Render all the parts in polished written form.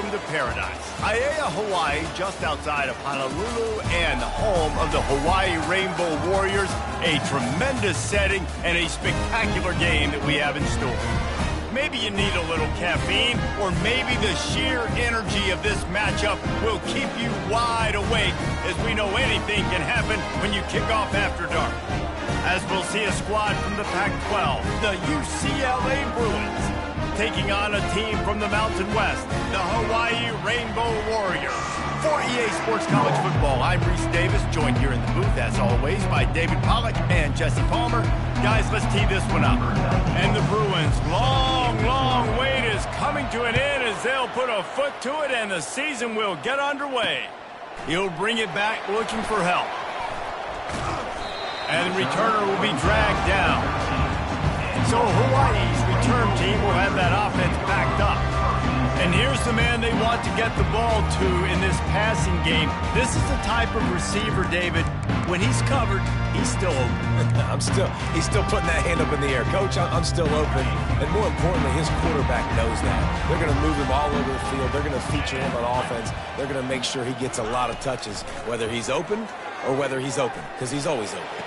welcome to paradise. Aiea, Hawaii, just outside of Honolulu and the home of the Hawaii Rainbow Warriors. A tremendous setting and a spectacular game that we have in store. Maybe you need a little caffeine, or maybe the sheer energy of this matchup will keep you wide awake, as we know anything can happen when you kick off after dark. As we'll see a squad from the Pac-12, the UCLA Bruins, taking on a team from the Mountain West, the Hawaii Rainbow Warriors. For EA Sports College Football, I'm Reese Davis, joined here in the booth, as always, by David Pollack and Jesse Palmer. Guys, let's tee this one up. And the Bruins' long wait is coming to an end as they'll put a foot to it and the season will get underway. He'll bring it back looking for help. And the returner will be dragged down. So Hawaii's return team will have that offense backed up. And here's the man they want to get the ball to in this passing game. This is the type of receiver, David, when he's covered, he's still open. He's still putting that hand up in the air. Coach, I'm still open. And more importantly, his quarterback knows that. They're going to move him all over the field. They're going to feature him on offense. They're going to make sure he gets a lot of touches, whether he's open or whether he's open, because he's always open.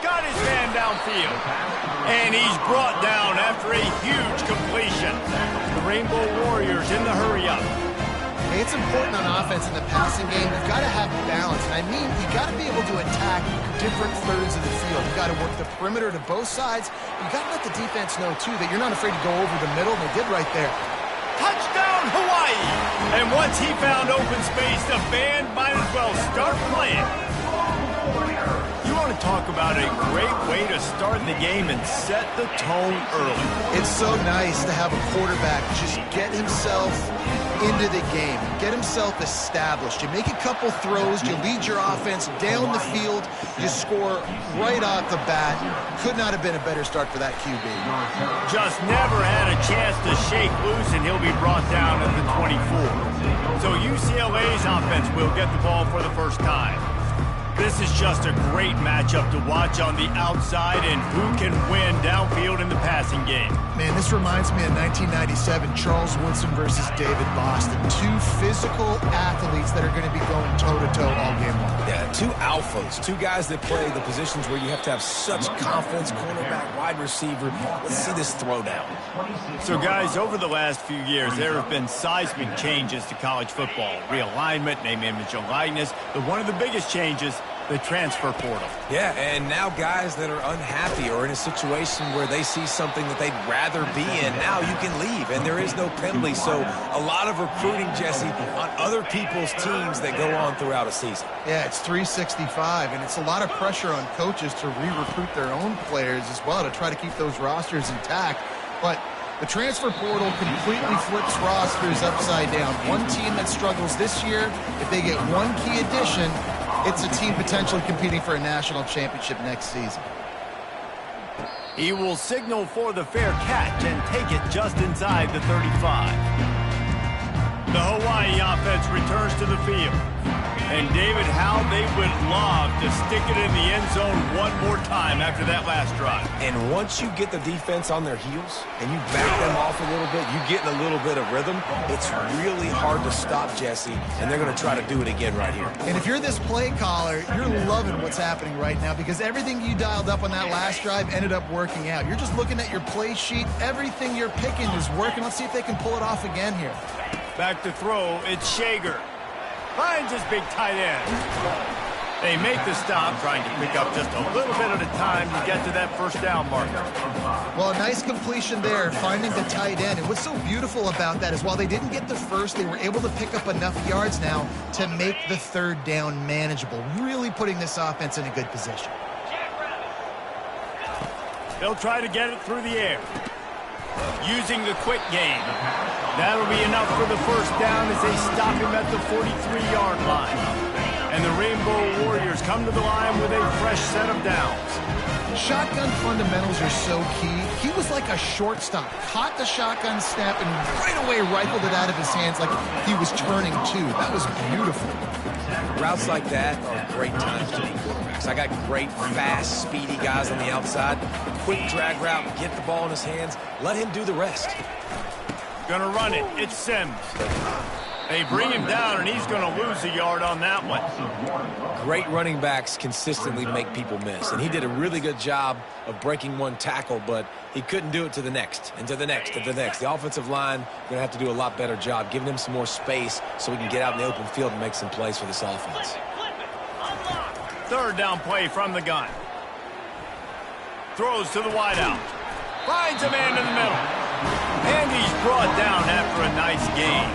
Got his man downfield. And he's brought down after a huge completion. The Rainbow Warriors in the hurry-up. Hey, it's important on offense in the passing game. You've got to have balance. And I mean, you've got to be able to attack different thirds of the field. You've got to work the perimeter to both sides. You've got to let the defense know, too, that you're not afraid to go over the middle. They did right there. Touchdown, Hawaii! And once he found open space, the band might as well start playing. You want to talk about a great way to start the game and set the tone early. It's so nice to have a quarterback just get himself into the game, get himself established. You make a couple throws, you lead your offense down the field, you score right off the bat. Could not have been a better start for that QB. Just never had a chance to shake loose, and he'll be brought down at the 24. So UCLA's offense will get the ball for the first time. This is just a great matchup to watch on the outside, and who can win downfield in the passing game. Man, this reminds me of 1997, Charles Woodson versus David Boston. Two physical athletes that are going to be going toe-to-toe all game long. Yeah, two alphas, two guys that play the positions where you have to have such confidence, cornerback, wide receiver. Let's see this throwdown. So, guys, over the last few years, there have been seismic changes to college football. Realignment, name, image, and likeness. But one of the biggest changes, the transfer portal. Yeah, and now guys that are unhappy or in a situation where they see something that they'd rather be in, now you can leave, and there is no penalty. So a lot of recruiting, Jesse, on other people's teams that go on throughout a season. Yeah, it's 365, and it's a lot of pressure on coaches to re-recruit their own players as well to try to keep those rosters intact. But the transfer portal completely flips rosters upside down. One team that struggles this year, if they get one key addition, it's a team potentially competing for a national championship next season. He will signal for the fair catch and take it just inside the 35. The Hawaii offense returns to the field. And, David, how they would love to stick it in the end zone one more time after that last drive. And once you get the defense on their heels and you back them off a little bit, you get in a little bit of rhythm, it's really hard to stop, Jesse, and they're going to try to do it again right here. And if you're this play caller, you're loving what's happening right now because everything you dialed up on that last drive ended up working out. You're just looking at your play sheet. Everything you're picking is working. Let's see if they can pull it off again here. Back to throw, it's Shager. Finds his big tight end. They make the stop, trying to pick up just a little bit at a time to get to that first down marker. Well, a nice completion there, finding the tight end. And what's so beautiful about that is while they didn't get the first, they were able to pick up enough yards now to make the third down manageable, really putting this offense in a good position. They'll try to get it through the air. Using the quick game. That'll be enough for the first down as they stop him at the 43-yard line. And the Rainbow Warriors come to the line with a fresh set of downs. Shotgun fundamentals are so key. He was like a shortstop. Caught the shotgun snap and right away rifled it out of his hands like he was turning two. That was beautiful. Routes like that are great times to be quarterbacks. I got great, fast, speedy guys on the outside. Quick drag route, get the ball in his hands, let him do the rest. Gonna run it. It's Sims. They bring him down, and he's gonna lose a yard on that one. Great running backs consistently make people miss, and he did a really good job of breaking one tackle, but he couldn't do it to the next, and to the next, to the next. The offensive line going to have to do a lot better job, giving him some more space so we can get out in the open field and make some plays for this offense. Third down play from the gun. Throws to the wideout. Finds a man in the middle. And he's brought down after a nice gain.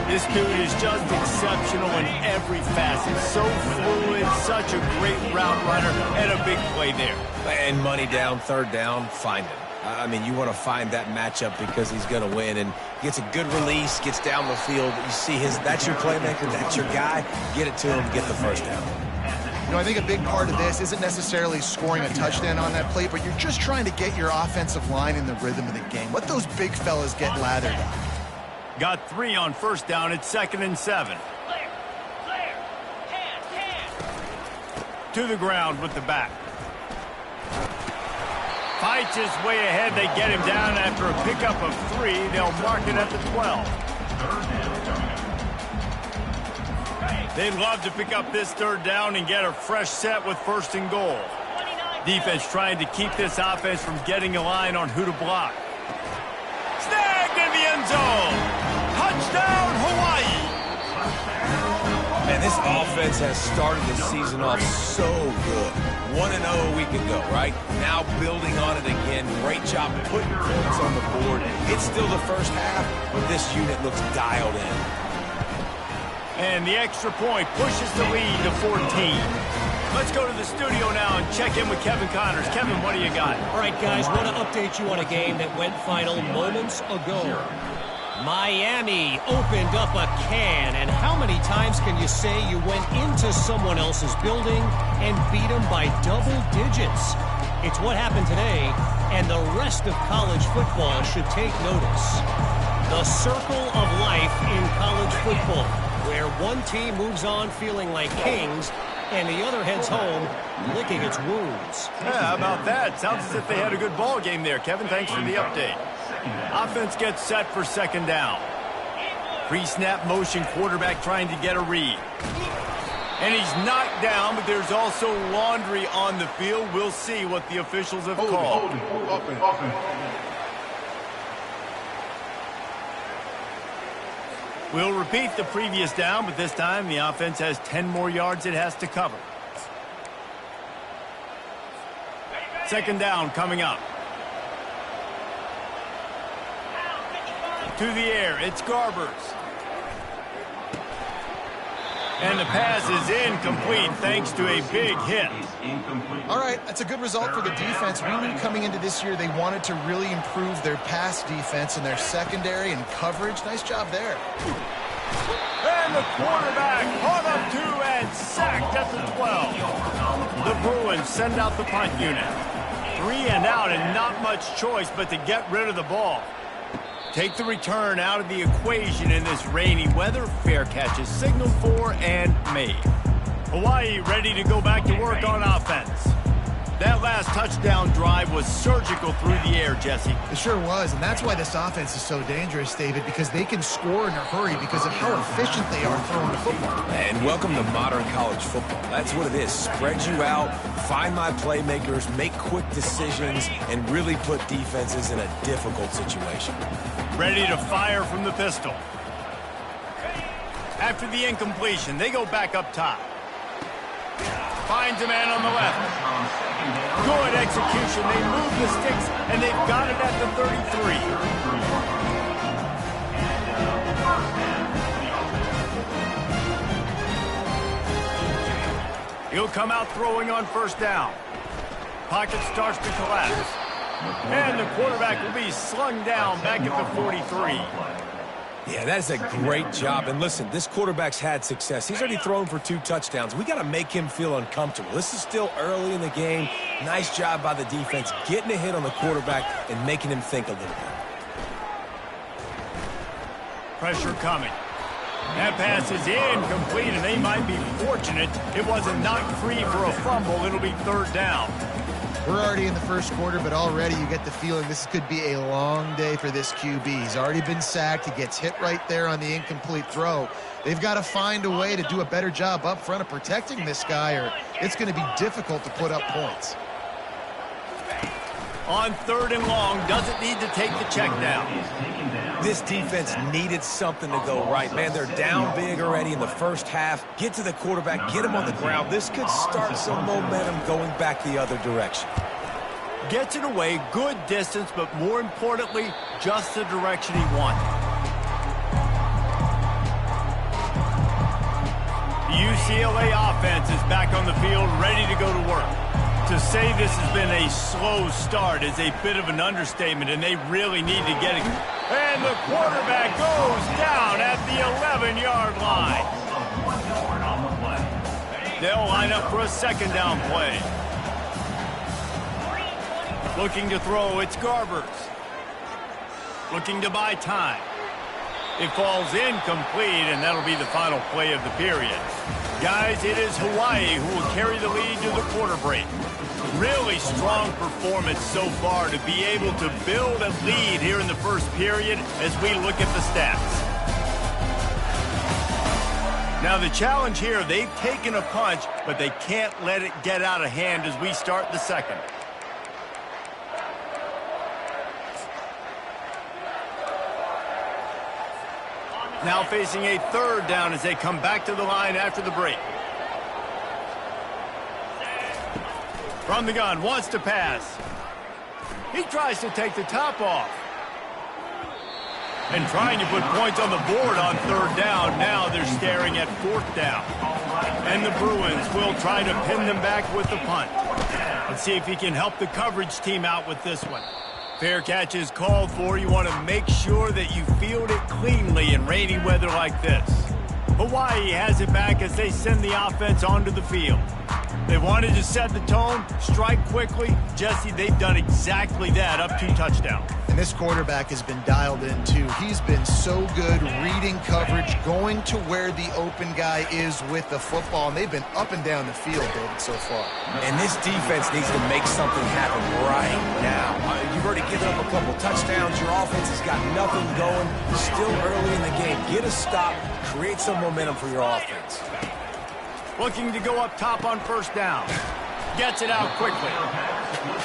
This dude is just exceptional in every facet. So fluid, such a great route runner, and a big play there. And money down, third down, find him. I mean, you want to find that matchup because he's going to win, and gets a good release, gets down the field. You see that's your playmaker, that's your guy. Get it to him, get the first down. You know, I think a big part of this isn't necessarily scoring a touchdown on that play, but you're just trying to get your offensive line in the rhythm of the game. Let those big fellas get lathered up. Got 3 on first down. It's 2nd and 7. To the ground with the back. Fights his way ahead. They get him down after a pickup of 3. They'll mark it at the 12. They'd love to pick up this third down and get a fresh set with 1st and goal. Defense trying to keep this offense from getting a line on who to block. Snagged in the end zone. Touchdown, Hawaii. Man, this offense has started the season off so good. 1-0 a week ago, right? Now building on it again. Great job putting points on the board. It's still the first half, but this unit looks dialed in. And the extra point pushes the lead to 14. Let's go to the studio now and check in with Kevin Connors. Kevin, what do you got? All right, guys, want to update you on a game that went final moments ago. Miami opened up a can, and how many times can you say you went into someone else's building and beat them by double digits? It's what happened today, and the rest of college football should take notice. The circle of life in college football, where one team moves on feeling like kings and the other heads home licking its wounds. Yeah, how about that? Sounds as if they had a good ball game there. Kevin, thanks for the update. Offense gets set for 2nd down. Pre-snap motion, quarterback trying to get a read. And he's knocked down, but there's also laundry on the field. We'll see what the officials have called. We'll repeat the previous down, but this time the offense has 10 more yards it has to cover. 2nd down coming up. To the air, it's Garbers. And the pass is incomplete thanks to a big hit. All right, that's a good result for the defense. We knew coming into this year they wanted to really improve their pass defense and their secondary and coverage. Nice job there. And the quarterback caught up 2 and sacked at the 12. The Bruins send out the punt unit. 3 and out and not much choice but to get rid of the ball. Take the return out of the equation in this rainy weather. Fair catch is signaled for and made. Hawaii ready to go back to work on offense. That last touchdown drive was surgical through the air, Jesse. It sure was, and that's why this offense is so dangerous, David, because they can score in a hurry because of how efficient they are throwing the football. And welcome to modern college football. That's what it is. Spread you out, find my playmakers, make quick decisions, and really put defenses in a difficult situation. Ready to fire from the pistol. After the incompletion, they go back up top. Finds a man on the left. Good execution. They move the sticks, and they've got it at the 33. He'll come out throwing on 1st down. Pocket starts to collapse. And the quarterback will be slung down back at the 43. Yeah, that is a great job. And listen, this quarterback's had success. He's already thrown for 2 touchdowns. We got to make him feel uncomfortable. This is still early in the game. Nice job by the defense, getting a hit on the quarterback and making him think a little bit. Pressure coming. That pass is incomplete, and they might be fortunate it wasn't knocked free for a fumble. It'll be 3rd down. We're already in the first quarter, but already you get the feeling this could be a long day for this QB. He's already been sacked. He gets hit right there on the incomplete throw. They've got to find a way to do a better job up front of protecting this guy, or it's going to be difficult to put up points. On 3rd and long, doesn't need to take the check down. This defense needed something to go right. Man, they're down big already in the first half. Get to the quarterback, get him on the ground. This could start some momentum going back the other direction. Gets it away, good distance, but more importantly, just the direction he wanted. The UCLA offense is back on the field, ready to go to work. To say this has been a slow start is a bit of an understatement, and they really need to get it. And the quarterback goes down at the 11-yard line. They'll line up for a 2nd down play. Looking to throw, it's Garbers. Looking to buy time. It falls incomplete, and that'll be the final play of the period. Guys, it is Hawaii who will carry the lead to the quarter break. Really strong performance so far to be able to build a lead here in the first period as we look at the stats. Now the challenge here, they've taken a punch, but they can't let it get out of hand as we start the second. Now facing a 3rd down as they come back to the line after the break. From the gun, wants to pass. He tries to take the top off. And trying to put points on the board on 3rd down. Now they're staring at 4th down. And the Bruins will try to pin them back with the punt. Let's see if he can help the coverage team out with this one. Fair catch is called for. You want to make sure that you field it cleanly in rainy weather like this. Hawaii has it back as they send the offense onto the field. They wanted to set the tone, strike quickly. Jesse, they've done exactly that, up 2 touchdowns. And this quarterback has been dialed in, too. He's been so good reading coverage, going to where the open guy is with the football, and they've been up and down the field, David, so far. And this defense needs to make something happen right now. You've already given up a couple touchdowns. Your offense has got nothing going. Still early in the game. Get a stop. Create some momentum for your offense. Looking to go up top on 1st down. Gets it out quickly.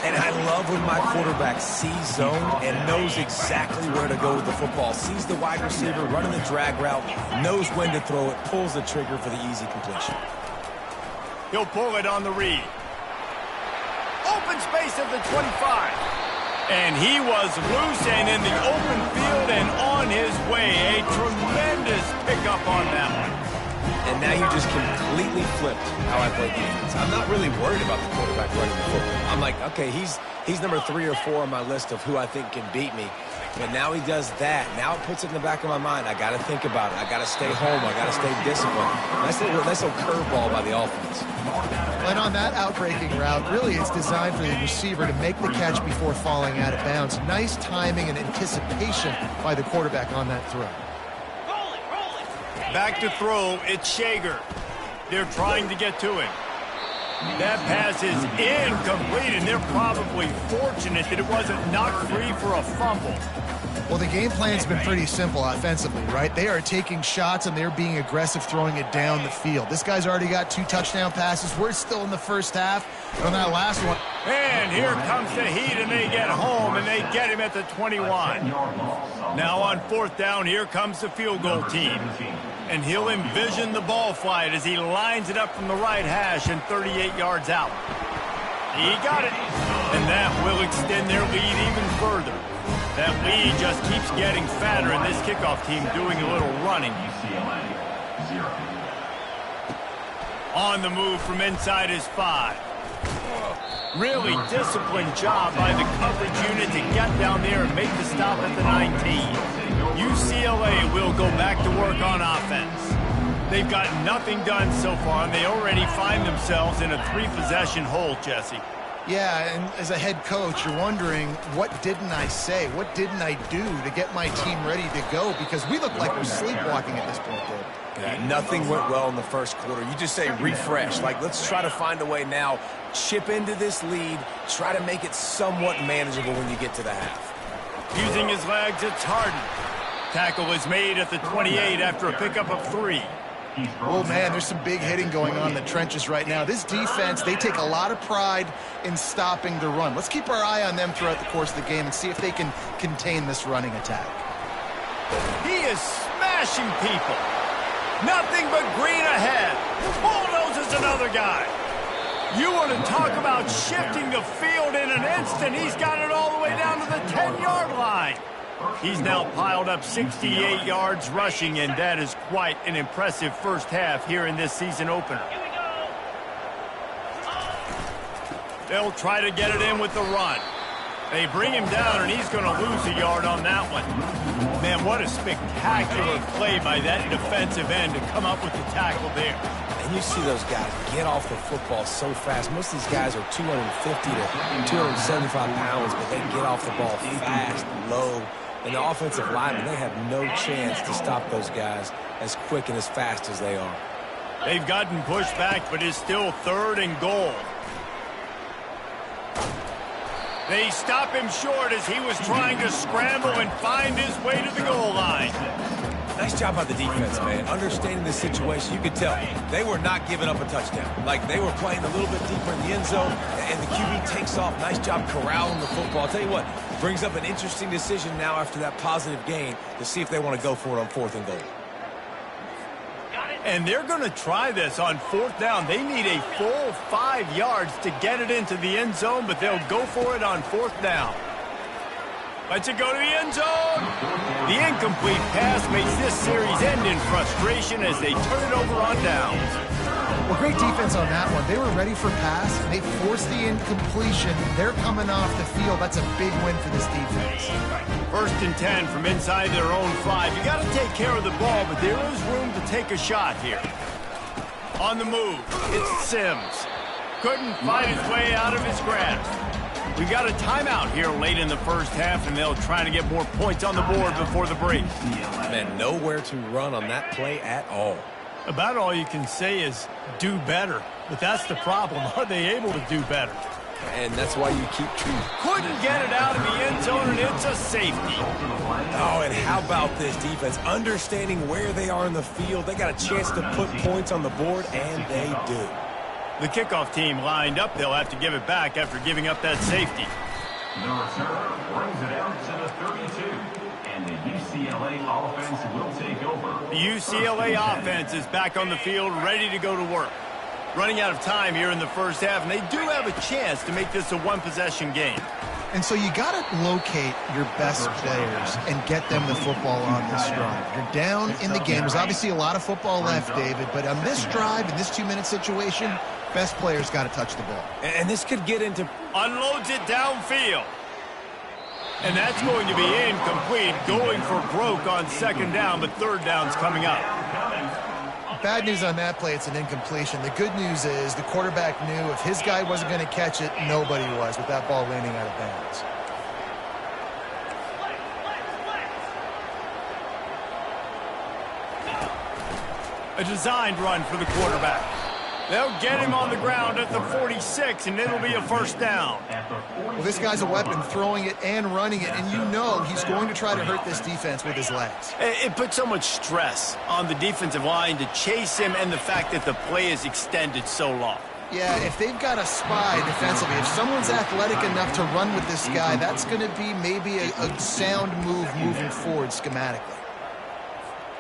And I love when my quarterback sees zone and knows exactly where to go with the football. Sees the wide receiver running the drag route, knows when to throw it, pulls the trigger for the easy completion. He'll pull it on the read. Open space at the 25. And he was loose and in the open field and on his way. A tremendous pickup on that one. And now you just completely flipped how I play defense. I'm not really worried about the quarterback running the football. I'm like, okay, he's number 3 or 4 on my list of who I think can beat me. But now he does that. Now it puts it in the back of my mind. I got to think about it. I got to stay home. I got to stay disciplined. Nice little curveball by the offense. And on that outbreaking route, really it's designed for the receiver to make the catch before falling out of bounds. Nice timing and anticipation by the quarterback on that throw. Back to throw, it's Shager. They're trying to get to him. That pass is incomplete, and they're probably fortunate that it wasn't knocked free for a fumble. Well, the game plan's been pretty simple offensively, right? They are taking shots, and they're being aggressive throwing it down the field. This guy's already got 2 touchdown passes. We're still in the first half. And on that last one. And here comes the heat, and they get home, and they get him at the 21. Now on 4th down, here comes the field goal team. And he'll envision the ball flight as he lines it up from the right hash and 38 yards out. He got it. And that will extend their lead even further. That lead just keeps getting fatter, and this kickoff team doing a little running. On the move from inside his 5. Really disciplined job by the coverage unit to get down there and make the stop at the 19. UCLA will go back to work on offense. They've got nothing done so far, and they already find themselves in a 3-possession hole, Jesse. Yeah, and as a head coach, you're wondering, what didn't I say? What didn't I do to get my team ready to go? Because we look like we're sleepwalking at this point, Dave. Yeah, nothing went well in the first quarter. You just say refresh. Like, let's try to find a way now. Chip into this lead. Try to make it somewhat manageable when you get to the half. Using his legs, it's Harden. Tackle is made at the 28 after a pickup of 3. Oh, man, there's some big hitting going on in the trenches right now. This defense, they take a lot of pride in stopping the run. Let's keep our eye on them throughout the course of the game and see if they can contain this running attack. He is smashing people. Nothing but green ahead. Bulldozes another guy. You want to talk about shifting the field in an instant. He's got it all the way down to the 10-yard line. He's now piled up 68 yards rushing, and that is quite an impressive first half here in this season opener. They'll try to get it in with the run. They bring him down, and he's going to lose a yard on that one. Man, what a spectacular play by that defensive end to come up with the tackle there. And you see those guys get off the football so fast. Most of these guys are 250 to 275 pounds, but they get off the ball fast, low. And the offensive linemen, they have no chance to stop those guys as quick and as fast as they are. They've gotten pushed back, but it's still 3rd and goal. They stop him short as he was trying to scramble and find his way to the goal line. Nice job by the defense, man. Understanding the situation, you could tell they were not giving up a touchdown. Like, they were playing a little bit deeper in the end zone, and the QB takes off. Nice job corralling the football. I'll tell you what, brings up an interesting decision now after that positive gain to see if they want to go for it on 4th and goal. And they're going to try this on 4th down. They need a full 5 yards to get it into the end zone, but they'll go for it on 4th down. Let's it go to the end zone. The incomplete pass makes this series end in frustration as they turn it over on downs. Well, great defense on that one. They were ready for pass, and they forced the incompletion. They're coming off the field. That's a big win for this defense. 1st and 10 from inside their own 5. You got to take care of the ball, but there is room to take a shot here. On the move, it's Sims. Couldn't find his way out of his grasp. We got a timeout here late in the first half, and they'll try to get more points on the board before the break. Man, nowhere to run on that play at all. About all you can say is do better. But that's the problem. Are they able to do better? And that's why you keep treating. Couldn't get it out of the end zone, and it's a safety. Oh, and how about this defense? Understanding where they are in the field. They got a chance to put points on the board, and they do. The kickoff team lined up. They'll have to give it back after giving up that safety. The returner brings it out to the 32. And the UCLA offense will take over. The UCLA offense is back on the field, ready to go to work. Running out of time here in the first half, and they do have a chance to make this a one-possession game. And so you got to locate your best players and get them the football on this drive. You're down in the game. There's obviously a lot of football left, David, but on this drive, in this 2-minute situation, best players got to touch the ball. And this could get into... Unloads it downfield. And that's going to be incomplete, going for broke on 2nd down, but 3rd down's coming up. Bad news on that play, it's an incompletion. The good news is the quarterback knew if his guy wasn't going to catch it, nobody was with that ball landing out of bounds. A designed run for the quarterback. They'll get him on the ground at the 46, and it'll be a 1st down. Well, this guy's a weapon, throwing it and running it, and you know he's going to try to hurt this defense with his legs. It puts so much stress on the defensive line to chase him, and the fact that the play is extended so long. Yeah, if they've got a spy defensively, if someone's athletic enough to run with this guy, that's going to be maybe a sound move moving forward schematically.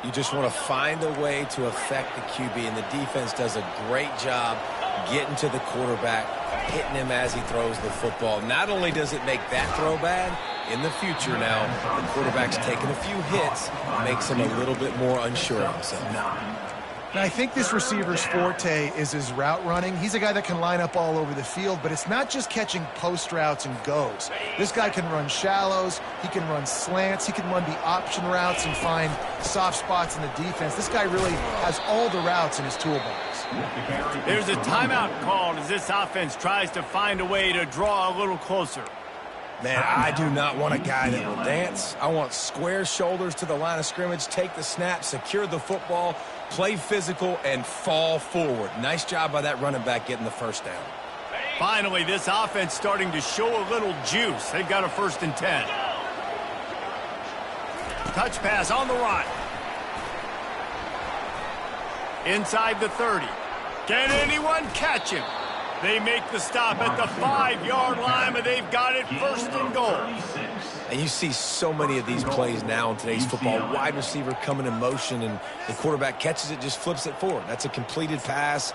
You just want to find a way to affect the QB, and the defense does a great job getting to the quarterback, hitting him as he throws the football. Not only does it make that throw bad, in the future now, the quarterback's taking a few hits, makes him a little bit more unsure of himself. Now, I think this receiver's forte is his route running. He's a guy that can line up all over the field, but it's not just catching post routes and goes. This guy can run shallows, he can run slants, he can run the option routes and find soft spots in the defense. This guy really has all the routes in his toolbox. There's a timeout called as this offense tries to find a way to draw a little closer. Man, I do not want a guy that will dance. I want square shoulders to the line of scrimmage, take the snap, secure the football, play physical, and fall forward. Nice job by that running back getting the first down. Finally, this offense starting to show a little juice. They've got a 1st and 10. Touch pass on the run. Inside the 30. Can anyone catch him? They make the stop at the 5-yard line, but they've got it 1st and goal. And you see so many of these plays now in today's football. Wide receiver coming in motion, and the quarterback catches it, just flips it forward. That's a completed pass.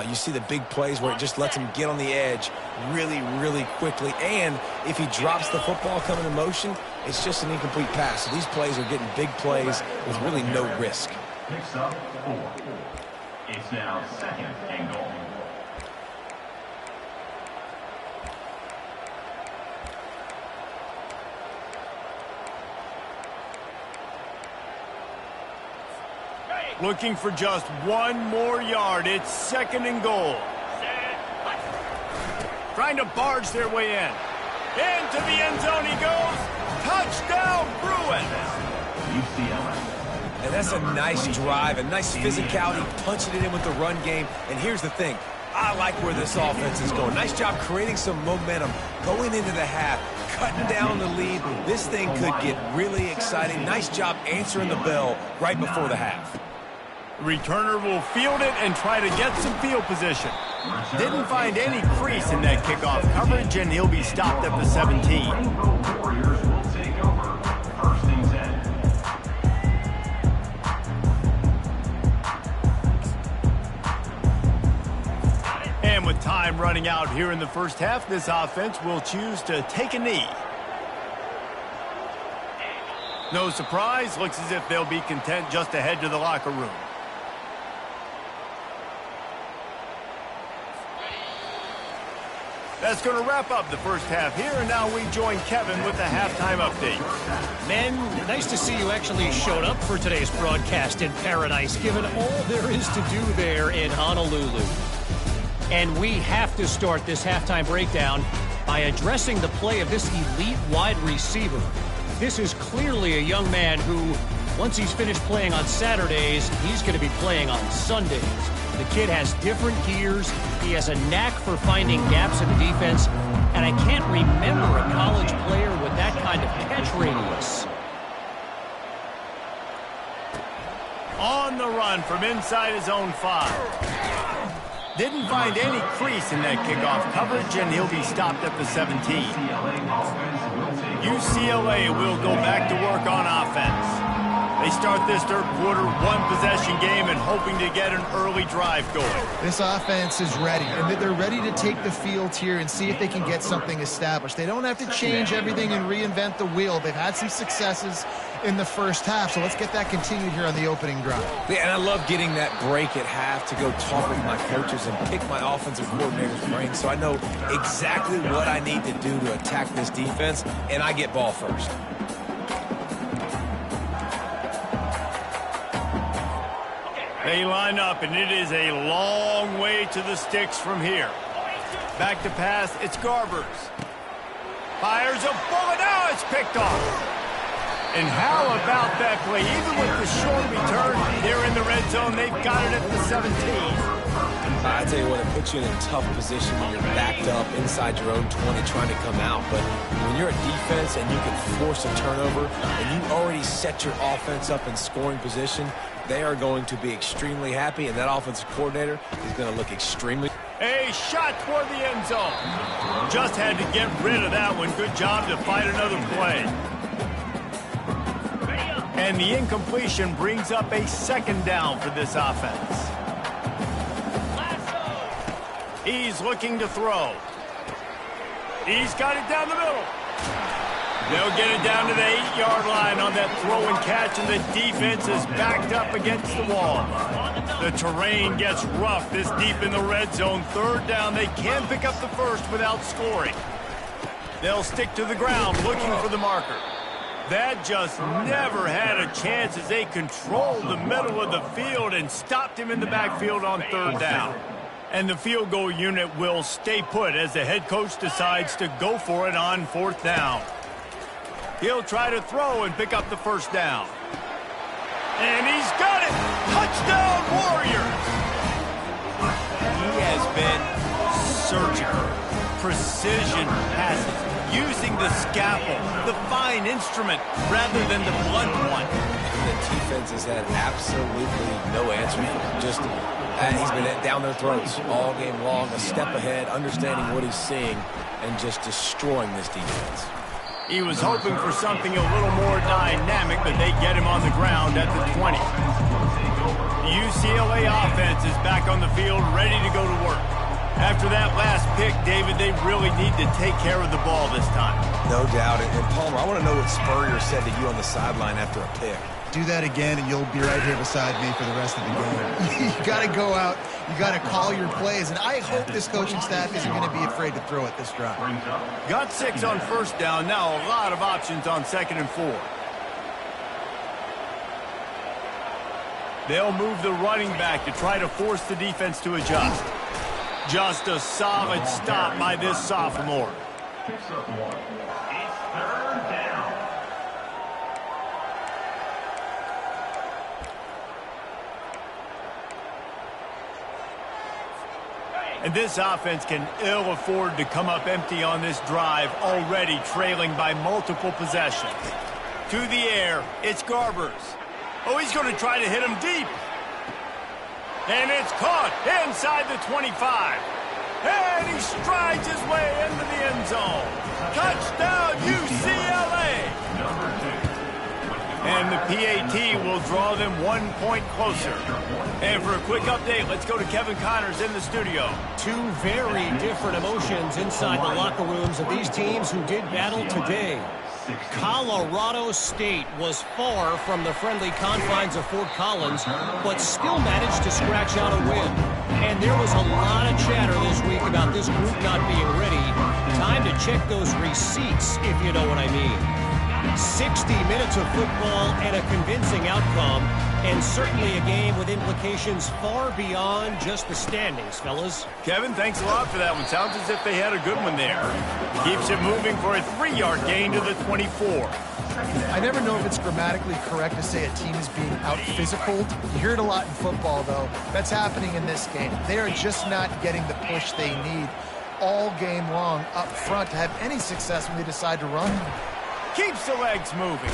You see the big plays where it just lets him get on the edge really, really quickly. And if he drops the football coming in motion, it's just an incomplete pass. So these plays are getting big plays with really no risk. Picks up 4. It's now 2nd and goal. Looking for just 1 more yard. It's 2nd and goal. Trying to barge their way in. Into the end zone he goes. Touchdown, Bruins. UCLA. And that's a nice drive, a nice physicality, punching it in with the run game. And here's the thing. I like where this offense is going. Nice job creating some momentum, going into the half, cutting down the lead. This thing could get really exciting. Nice job answering the bell right before the half. Returner will field it and try to get some field position. Didn't find any crease in that kickoff coverage, and he'll be stopped at the 17. Rainbow Warriors will take over 1st and 10. And with time running out here in the first half, this offense will choose to take a knee. No surprise, looks as if they'll be content just to head to the locker room. That's going to wrap up the first half here, and now we join Kevin with the halftime update. Men, nice to see you actually showed up for today's broadcast in paradise, given all there is to do there in Honolulu. And we have to start this halftime breakdown by addressing the play of this elite wide receiver. This is clearly a young man who, once he's finished playing on Saturdays, he's going to be playing on Sundays. The kid has different gears. He has a knack for finding gaps in the defense. And I can't remember a college player with that kind of catch radius. On the run from inside his own 5. Didn't find any crease in that kickoff coverage, and he'll be stopped at the 17. UCLA will go back to work on offense. They start this 3rd quarter 1-possession game and hoping to get an early drive going. This offense is ready, and they're ready to take the field here and see if they can get something established. They don't have to change everything and reinvent the wheel. They've had some successes in the first half, so let's get that continued here on the opening drive. Yeah, and I love getting that break at half to go talk with my coaches and pick my offensive coordinator's brain, so I know exactly what I need to do to attack this defense, and I get ball first. They line up, and it is a long way to the sticks from here. Back to pass, it's Garbers. Fires a bullet, now it's picked off. And how about that play? Even with the short return, they're in the red zone. They've got it at the 17. I tell you what, it puts you in a tough position when you're backed up inside your own 20 trying to come out. But when you're a defense and you can force a turnover and you already set your offense up in scoring position, they are going to be extremely happy, and that offensive coordinator is going to look extremely... A shot toward the end zone. Just had to get rid of that one. Good job to fight another play. And the incompletion brings up a 2nd down for this offense. He's looking to throw. He's got it down the middle. They'll get it down to the 8-yard line on that throw and catch, and the defense is backed up against the wall. The terrain gets rough this deep in the red zone. Third down, they can pick up the first without scoring. They'll stick to the ground looking for the marker. That just never had a chance as they controlled the middle of the field and stopped him in the backfield on third down. And the field goal unit will stay put as the head coach decides to go for it on fourth down. He'll try to throw and pick up the first down. And he's got it! Touchdown, Warriors! He has been surgical. Precision passes, using the scalpel, the fine instrument, rather than the blunt one. The defense has had absolutely no answer for him. Just, he's been down their throats all game long, a step ahead, understanding what he's seeing, and just destroying this defense. He was hoping for something a little more dynamic, but they get him on the ground at the 20. The UCLA offense is back on the field, ready to go to work. After that last pick, David, they really need to take care of the ball this time. No doubt. And Palmer, I want to know what Spurrier said to you on the sideline after a pick. Do that again, and you'll be right here beside me for the rest of the game. You got to go out. You got to call your plays, and I hope this coaching staff isn't going to be afraid to throw it this drive. Got 6 on first down. Now a lot of options on 2nd and 4. They'll move the running back to try to force the defense to adjust. Just a solid stop by this sophomore. Picks up 1. It's third down. And this offense can ill afford to come up empty on this drive, already trailing by multiple possessions. To the air, it's Garbers. Oh, he's going to try to hit him deep. And it's caught inside the 25. And he strides his way into the end zone. Touchdown, UCLA! And the PAT will draw them 1 point closer. And for a quick update, let's go to Kevin Connors in the studio. Two very different emotions inside the locker rooms of these teams who did battle today. Colorado State was far from the friendly confines of Fort Collins, but still managed to scratch out a win. And there was a lot of chatter this week about this group not being ready. Time to check those receipts, if you know what I mean. 60 minutes of football and a convincing outcome, and certainly a game with implications far beyond just the standings, fellas. Kevin, thanks a lot for that one. Sounds as if they had a good one there. Keeps it moving for a 3-yard gain to the 24. I never know if it's grammatically correct to say a team is being out-physicaled. You hear it a lot in football, though. That's happening in this game. They are just not getting the push they need all game long up front to have any success when they decide to run. Keeps the legs moving.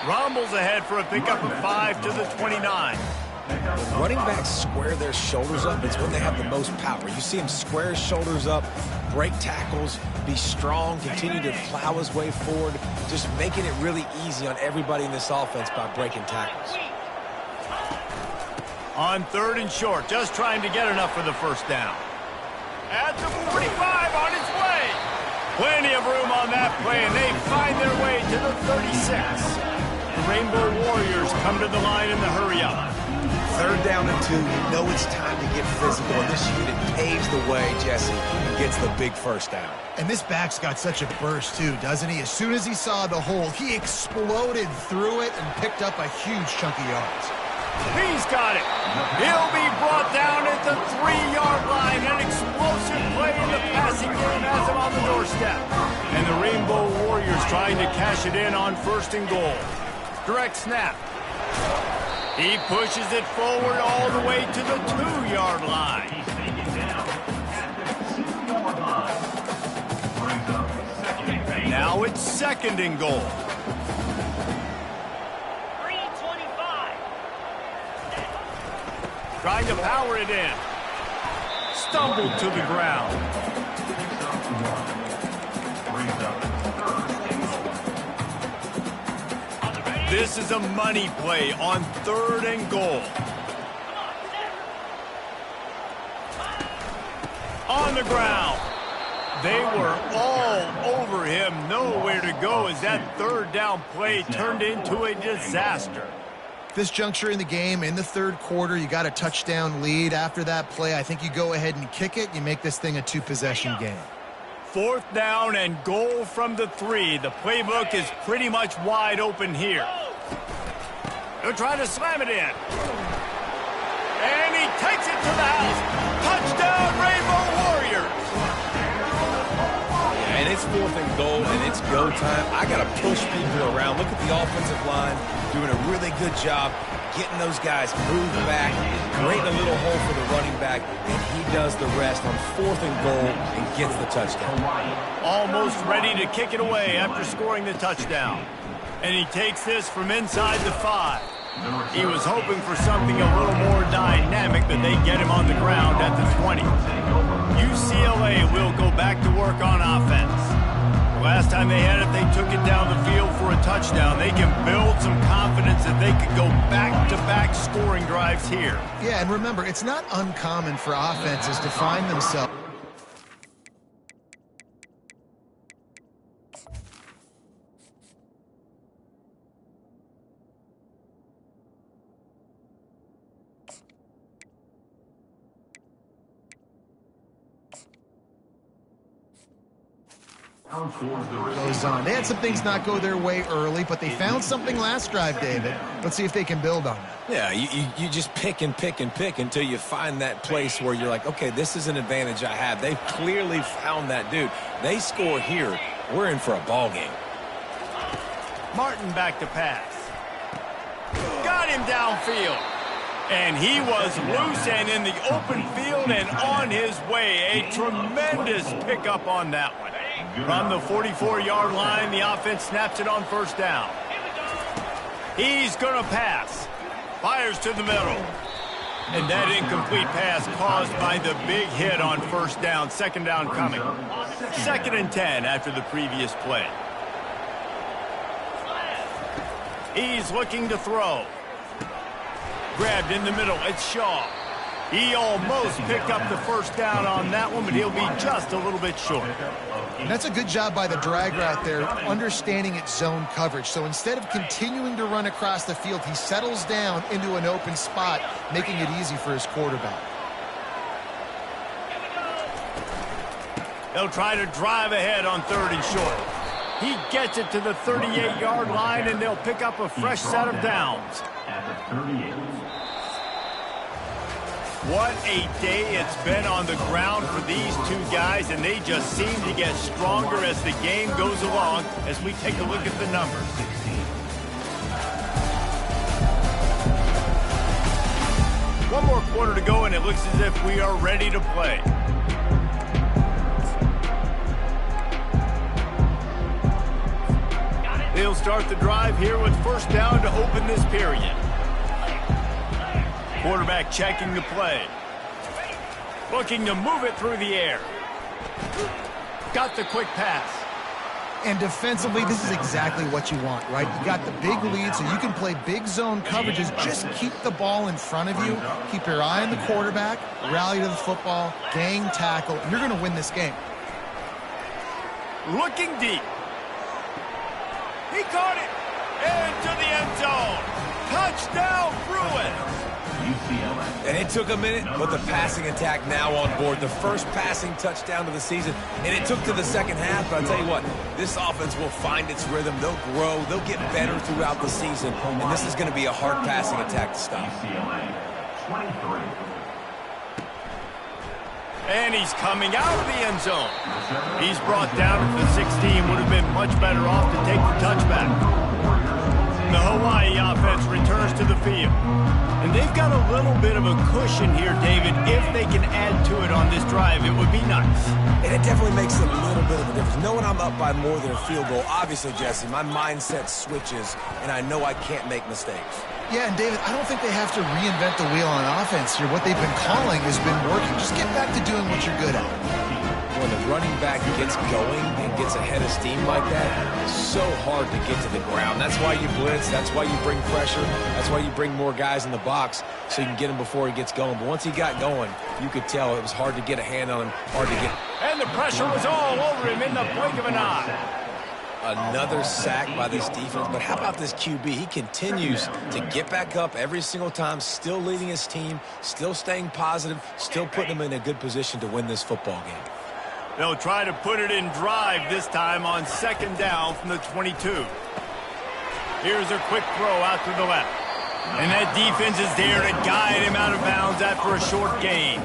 Rumbles ahead for a pickup of 5 to the 29. When running backs square their shoulders up, it's when they have the most power. You see him square his shoulders up, break tackles, be strong, continue to plow his way forward, just making it really easy on everybody in this offense by breaking tackles. On 3rd and short, just trying to get enough for the first down. At the 45, on its way. Plenty of room on that play, and they find their way to the 36. The Rainbow Warriors come to the line in the hurry-up. 3rd down and 2, you know it's time to get physical, and this unit paves the way, Jesse, and gets the big first down. And this back's got such a burst, too, doesn't he? As soon as he saw the hole, he exploded through it and picked up a huge chunk of yards. He's got it. He'll be brought down at the 3-yard line. An explosive play in the passing game has him on the doorstep. And the Rainbow Warriors trying to cash it in on 1st and goal. Direct snap. He pushes it forward all the way to the 2-yard line. Now it's 2nd and goal. Trying to power it in. Stumbled to the ground. This is a money play on 3rd and goal. On the ground. They were all over him, nowhere to go as that third down play turned into a disaster. This juncture in the game, in the third quarter, you got a touchdown lead. After that play, I think you go ahead and kick it. You make this thing a two-possession game. 4th down and goal from the 3. The playbook is pretty much wide open here. They'll try to slam it in. And he takes it to the house. Touchdown, Rainbow Warriors. Yeah, and it's 4th and goal, and it's go time. I got to push people around. Look at the offensive line doing a really good job getting those guys moved back, creating a little hole for the running back, and he does the rest on 4th and goal and gets the touchdown. Almost ready to kick it away after scoring the touchdown. And he takes this from inside the 5. He was hoping for something a little more dynamic, but they get him on the ground at the 20. UCLA will go back to work on offense. Last time they had it, they took it down the field for a touchdown. They can build some confidence that they could go back-to-back scoring drives here. Yeah, and remember, it's not uncommon for offenses to find themselves. Goes on. They had some things not go their way early, but they found something last drive, David. Let's see if they can build on that. Yeah, you just pick and pick and pick until you find that place where you're like, okay, this is an advantage I have. They've clearly found that dude. They score here. We're in for a ball game. Martin back to pass. Got him downfield. And he was loose and in the open field and on his way. A tremendous pickup on that one. From the 44-yard line, the offense snaps it on 1st down. He's going to pass. Fires to the middle. And that incomplete pass caused by the big hit on 1st down. 2nd down coming. 2nd and 10 after the previous play. He's looking to throw. Grabbed in the middle. It's Shaw. He almost picked up the 1st down on that one, but he'll be just a little bit short. And that's a good job by the drag route there, understanding its zone coverage. So instead of continuing to run across the field, he settles down into an open spot, making it easy for his quarterback. They'll try to drive ahead on 3rd and short. He gets it to the 38-yard line, and they'll pick up a fresh set of downs. At the 38. What a day it's been on the ground for these two guys, and they just seem to get stronger as the game goes along as we take a look at the numbers. One more quarter to go, and it looks as if we are ready to play. They'll start the drive here with 1st down to open this period. Quarterback checking the play. Looking to move it through the air. Got the quick pass. And defensively, this is exactly what you want, right? You got the big lead, so you can play big zone coverages. Just keep the ball in front of you. Keep your eye on the quarterback. Rally to the football. Gang tackle. You're going to win this game. Looking deep. He caught it. Into the end zone. Touchdown, Bruins. UCLA. And it took a minute, but the passing attack now on board. The first passing touchdown of the season, and it took to the second half, but I'll tell you what, this offense will find its rhythm. They'll grow. They'll get better throughout the season, and this is going to be a hard passing attack to stop. UCLA 23. And he's coming out of the end zone. He's brought down at the 16. Would have been much better off to take the touchback. The Hawaii offense returns to the field. And they've got a little bit of a cushion here, David. If they can add to it on this drive, it would be nice. And it definitely makes a little bit of a difference. Knowing I'm up by more than a field goal, obviously, Jesse, my mindset switches, and I know I can't make mistakes. Yeah, and David, I don't think they have to reinvent the wheel on offense here. What they've been calling has been working. Just get back to doing what you're good at. when the running back gets going and gets ahead of steam like that, it's so hard to get to the ground. That's why you blitz. That's why you bring pressure. That's why you bring more guys in the box so you can get him before he gets going. But once he got going, you could tell it was hard to get a hand on him, hard to get. And the pressure was all over him in the blink of an eye. Another sack by this defense, but how about this QB? He continues to get back up every single time, still leading his team, still staying positive, still putting them in a good position to win this football game. They'll try to put it in drive this time on second down from the 22. Here's a quick throw out to the left. And that defense is there to guide him out of bounds after a short gain.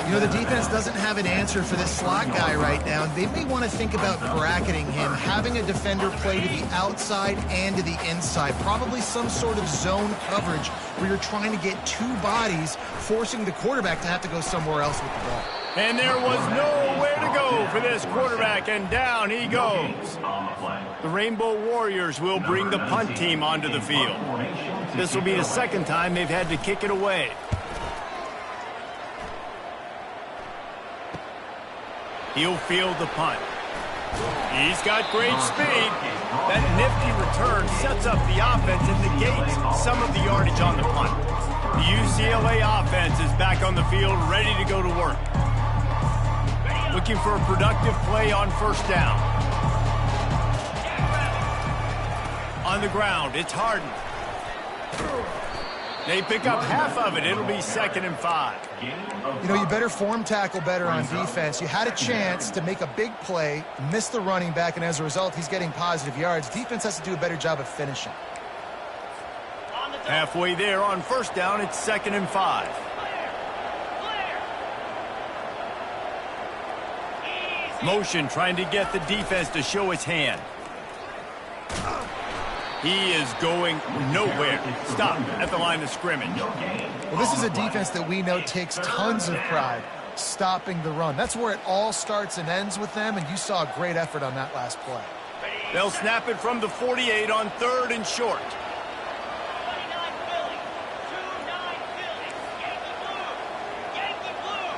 You know, the defense doesn't have an answer for this slot guy right now. They may want to think about bracketing him, having a defender play to the outside and to the inside. Probably some sort of zone coverage where you're trying to get two bodies, forcing the quarterback to have to go somewhere else with the ball. And there was nowhere to go for this quarterback, and down he goes. The Rainbow Warriors will bring the punt team onto the field. This will be the second time they've had to kick it away. He'll field the punt. He's got great speed. That nifty return sets up the offense and negates some of the yardage on the punt. The UCLA offense is back on the field, ready to go to work. Looking for a productive play on first down. On the ground, it's Harden. They pick up half of it. It'll be 2nd and 5. You know, you better form tackle better on defense. You had a chance to make a big play, miss the running back, and as a result, he's getting positive yards. Defense has to do a better job of finishing. Halfway there on first down, it's 2nd and 5. Motion trying to get the defense to show its hand. He is going nowhere. Stop at the line of scrimmage. Well, this is a defense that we know takes tons of pride stopping the run. That's where it all starts and ends with them, and you saw a great effort on that last play. They'll snap it from the 48 on 3rd and short.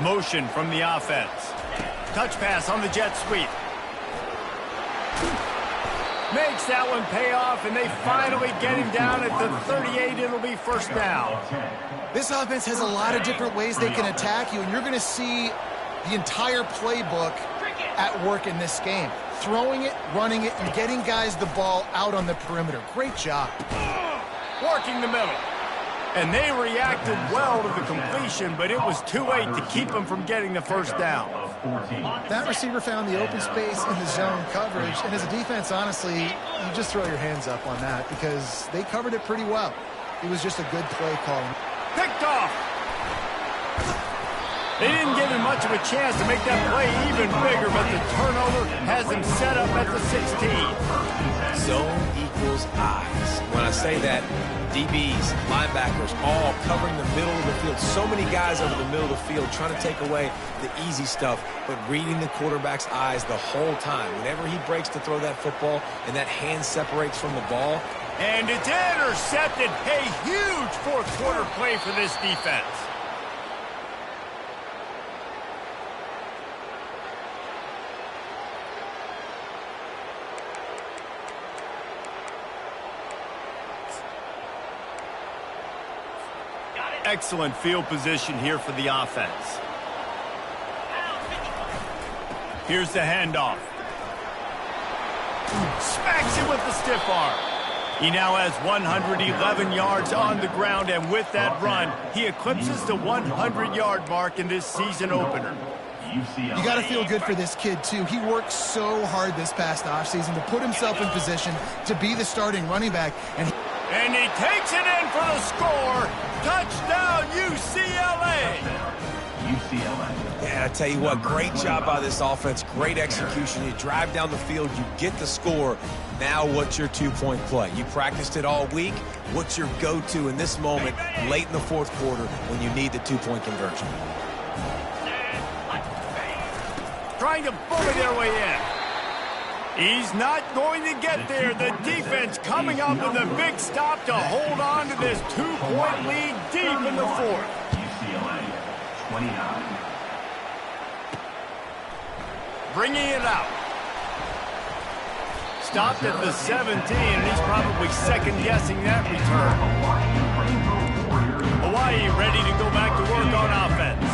Motion from the offense. Touch pass on the jet sweep. Makes that one pay off, and they finally get him down at the 38. It'll be first down. This offense has a lot of different ways they can attack you, and you're going to see the entire playbook at work in this game. Throwing it, running it, and getting guys the ball out on the perimeter. Great job. Working the middle. And they reacted well to the completion, but it was too late to keep them from getting the first down. That receiver found the open space in the zone coverage, and as a defense, honestly, you just throw your hands up on that because they covered it pretty well. It was just a good play call. Picked off. They didn't give him much of a chance to make that play even bigger, but the turnover has him set up at the 16. Zone equals eyes. When I say that, DBs, linebackers, all covering the middle of the field. So many guys over the middle of the field trying to take away the easy stuff, but reading the quarterback's eyes the whole time. Whenever he breaks to throw that football and that hand separates from the ball. And it's intercepted. A huge fourth quarter play for this defense. Excellent field position here for the offense. Here's the handoff. Smacks it with the stiff arm. He now has 111 yards on the ground, and with that run, he eclipses the 100-yard mark in this season opener. You got to feel good for this kid, too. He worked so hard this past offseason to put himself in position to be the starting running back, and he takes it in for the score. Touchdown, UCLA. Yeah, I tell you what, great job by this offense. Great execution. You drive down the field, you get the score. Now what's your two-point play? You practiced it all week. What's your go-to in this moment late in the fourth quarter when you need the two-point conversion? Trying to bully their way in. He's not going to get there. The defense coming up with a big stop to hold on to this two-point lead deep in the fourth. UCLA, 29. bringing it out. Stopped at the 17, and he's probably second-guessing that return. Hawaii ready to go back to work on offense.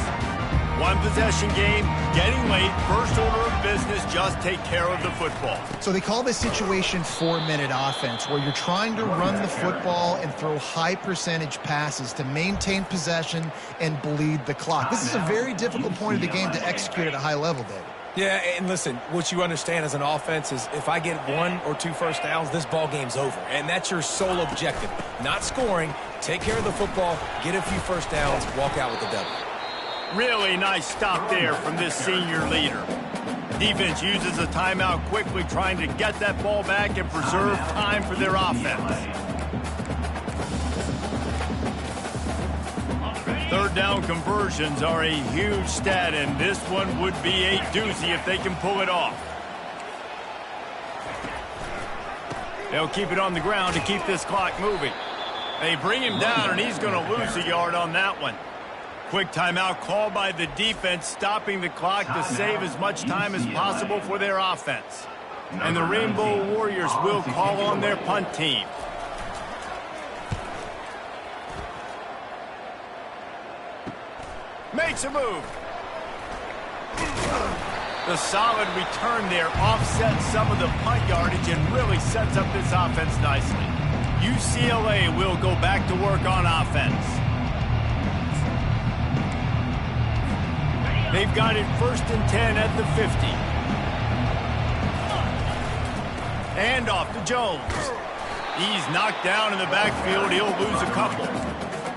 One possession game, getting late, first order of business, just take care of the football. So they call this situation 4-minute offense, where you're trying to run the football and throw high percentage passes to maintain possession and bleed the clock. This is a very difficult point of the game to execute at a high level, David. Yeah, and listen, what you understand as an offense is if I get 1 or 2 first downs, this ball game's over. And that's your sole objective. Not scoring, take care of the football, get a few first downs, walk out with the W. Really nice stop there from this senior leader. Defense uses a timeout quickly, trying to get that ball back and preserve time for their offense. Third down conversions are a huge stat, and this one would be a doozy if they can pull it off. They'll keep it on the ground to keep this clock moving. They bring him down, and he's going to lose a yard on that one. Quick timeout called by the defense, stopping the clock to save as much time as possible for their offense. And the Rainbow Warriors will call on their punt team. Makes a move. The solid return there offsets some of the punt yardage and really sets up this offense nicely. UCLA will go back to work on offense. They've got it 1st and 10 at the 50. And off to Jones. He's knocked down in the backfield. He'll lose a couple.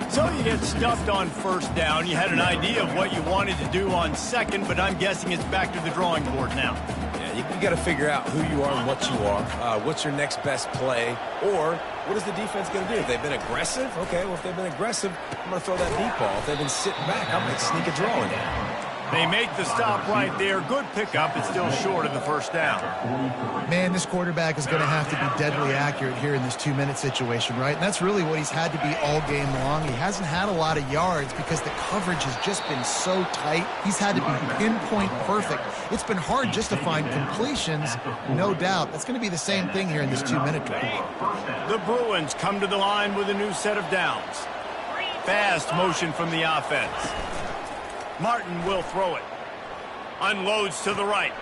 So you get stuffed on first down. You had an idea of what you wanted to do on second, but I'm guessing it's back to the drawing board now. Yeah, you got to figure out who you are and what you are. What's your next best play? Or what is the defense going to do? If they've been aggressive, okay, well, if they've been aggressive, I'm going to throw that deep ball. If they've been sitting back, I might sneak a draw in there. They make the stop right there. Good pickup. It's still short of the first down. Man, this quarterback is going to have to be deadly accurate here in this 2-minute situation, right? And that's really what he's had to be all game long. He hasn't had a lot of yards because the coverage has just been so tight. He's had to be pinpoint perfect. It's been hard just to find completions, no doubt. That's going to be the same thing here in this 2-minute drive. The Bruins come to the line with a new set of downs. Fast motion from the offense. Martin will throw it. Unloads to the right.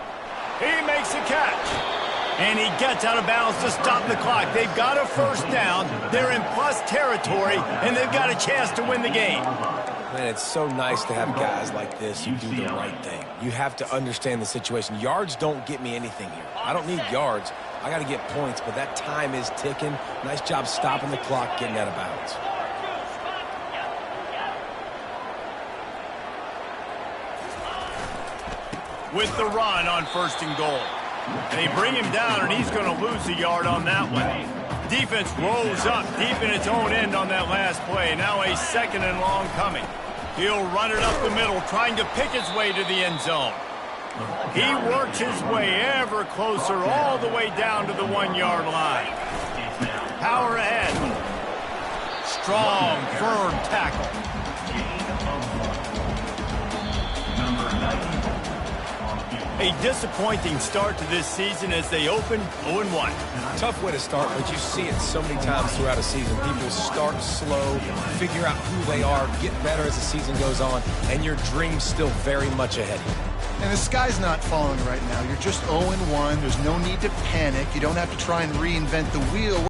He makes a catch. And he gets out of bounds to stop the clock. They've got a first down. They're in plus territory, and they've got a chance to win the game. Man, it's so nice to have guys like this who do the right thing. You have to understand the situation. Yards don't get me anything here. I don't need yards. I got to get points, but that time is ticking. Nice job stopping the clock, getting out of bounds. With the run on 1st and goal. They bring him down, and he's going to lose a yard on that one. Defense rolls up deep in its own end on that last play. Now a 2nd and long coming. He'll run it up the middle, trying to pick his way to the end zone. He works his way ever closer all the way down to the 1-yard line. Power ahead. Strong, firm tackle. A disappointing start to this season as they open 0-1. Tough way to start, but you see it so many times throughout a season. People start slow, figure out who they are, get better as the season goes on, and your dream's still very much ahead of you. And the sky's not falling right now. You're just 0-1. There's no need to panic. You don't have to try and reinvent the wheel.